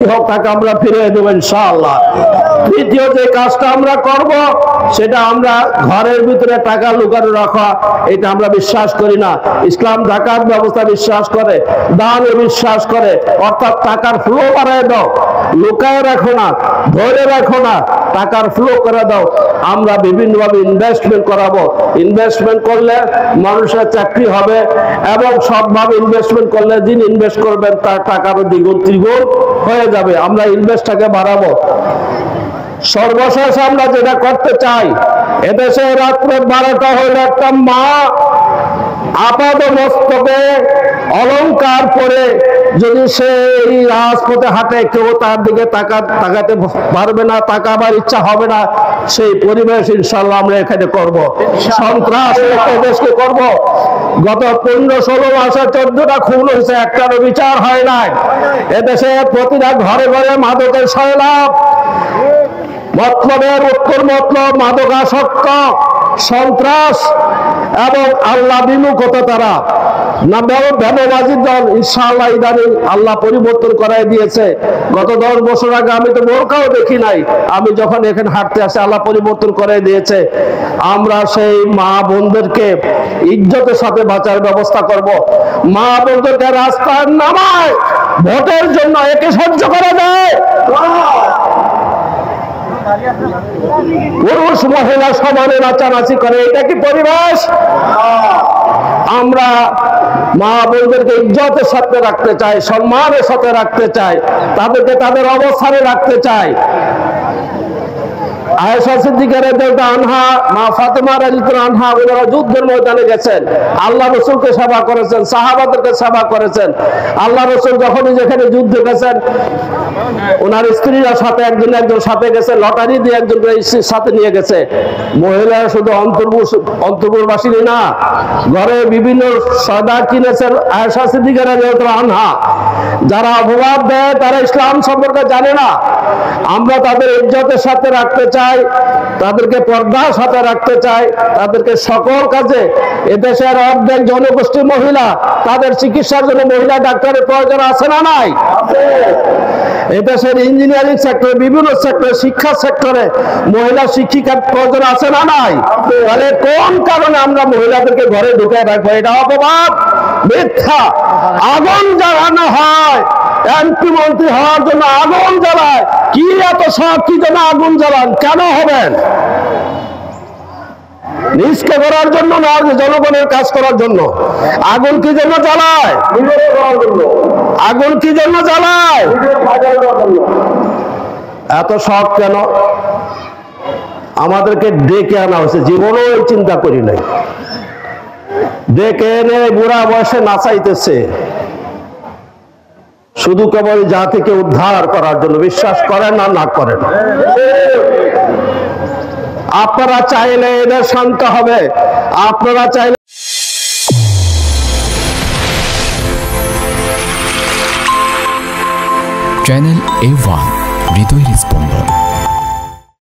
হোক তাকে আমরা ফিরিয়ে দেব ইনশাআল্লাহ। তৃতীয় যে কাজটা আমরা করব সেটা আমরা ঘরের ভিতরে টাকা লুকানো রাখা, এটা আমরা বিশ্বাস করি না। ইসলাম যাকাত ব্যবস্থা বিশ্বাস করে, দানে বিশ্বাস করে, অর্থাৎ টাকার ফ্লো বাড়ায় দাও, লুকায় রাখো না, ধরে রাখো না, টাকার ফ্লো করে দাও। আমরা বিভিন্নভাবে ইনভেস্টমেন্ট করাবো। ইনভেস্টমেন্ট করলে মানুষের চাকরি হবে এবং সবভাবে ইনভেস্টমেন্ট করলে যিনি ইনভেস্ট করবেন তার টাকারও দ্বিগুণ ত্রিগুণ হয়ে যাবে। আমরা ইনভেস্টটাকে বাড়াবো। সর্বশেষ আমরা যেটা করতে চাই, এদেশে রাত্রে 12টা হইলে একটা মা আপাদ মস্তকে অলংকার পরে যদি সে এই রাজপথে হাঁটে, কেউ তার দিকে তাকাতে পারবে না, তাকাবার ইচ্ছা হবে না। সেই পরিবেশ ইনশাল্লাহ আমরা এখানে করব। সন্ত্রাস দেশকে করব। গত 15-16 মাসে 14টা খুন হয়েছে, একটারও বিচার হয় নাই। এদেশে প্রতিটা ঘরে ঘরে মাদকের সয়লাভ, মতলবের উত্তর মতলব, মাদকাসক্ত, সন্ত্রাস এবং আল্লাহ বিমুখতা তারা বেনবাজির দল। ইনশাআল্লাহ ইদানিং আল্লাহ পরিবর্তন করাই দিয়েছে। গত 10 বছর আগে আমি তো বোরকাও দেখি নাই, আমি যখন এখানে হাঁটতে আসি আল্লাহ পরিবর্তন করাই দিয়েছে। আমরা সেই মা বোনদেরকে ইজ্জতের সাথে বাঁচার ব্যবস্থা করব। মা বোনদেরকে রাস্তায় নামায় ভোটের জন্য একে সহ্য করা যায়? পুরুষ মহিলা সমানে নাচানাচি করে, এটা কি পরিবেশ? আমরা মা বোনদেরকে ইজ্জতের সাথে রাখতে চাই, সম্মানের সাথে রাখতে চাই, তাদেরকে তাদের অবস্থানে রাখতে চাই। আয়েশা সিদ্দিকা রাদিয়াল্লাহু আনহা, মা ফাতেমা রাদিয়াল্লাহু আনহা, ওনারা যুদ্ধের ময়দানে গেছেন, আল্লাহ রাসূলকে সেবা করেছেন, সাহাবাদেরকে সেবা করেছেন। আল্লাহ রাসূল যখনই যেখানে যুদ্ধে গেছেন, ওনার স্ত্রীরা সাথে একজন সাথে গেছে, লটারি দিয়ে একজন স্ত্রীর সাথে নিয়ে গেছে। মহিলারা শুধু অন্তর্পুরবাসী না, ঘরে বিভিন্ন সদা কিনেছেন আয়েশা সিদ্দিকা রাদিয়াল্লাহু আনহা। যারা অপবাদ দেয় তারা ইসলাম সম্পর্কে জানে না। আমরা তাদের ইজ্জতের সাথে রাখতে চাই, তাদেরকে পর্দার সাথে রাখতে চাই, তাদেরকে সকল কাজে। এদেশের অর্ধেক জনগোষ্ঠী মহিলা, তাদের চিকিৎসার জন্য মহিলা ডাক্তারের প্রয়োজন আছে না নাই? এদেশের ইঞ্জিনিয়ারিং সেক্টরে, বিভিন্ন সেক্টরে, শিক্ষা সেক্টরে মহিলা শিক্ষিকার প্রয়োজন আছে না নাই? তাহলে কোন কারণে আমরা মহিলাদেরকে ঘরে ঢুকে রাখবো? এটা অপবাদ, মিথ্যা। আগুন জ্বালানো হয়, এমপি মন্ত্রী হওয়ার জন্য আগুন জ্বালায়। কি এত শখ, কি জন্য আগুন জ্বালান? কেন হবেন? নিজকে করার জন্য না, জনগণের কাজ করার জন্য। আগুন কি জন্য জ্বালায়? আগুন কি জন্য জ্বালায়? এত শখ কেন? আমাদেরকে ডেকে আনা হয়েছে, জীবনেও এই চিন্তা করি নাই। ডেকে এনে বুড়া বয়সে নাচাইতেছে শুধু কেবল জাতিকে উদ্ধার করার জন্য। বিশ্বাস করেন না না করেন, আপনারা চাইলে এদের শান্ত হবে। আপনারা চাইলে চ্যানেল A1 হৃদয়ের স্পন্দন।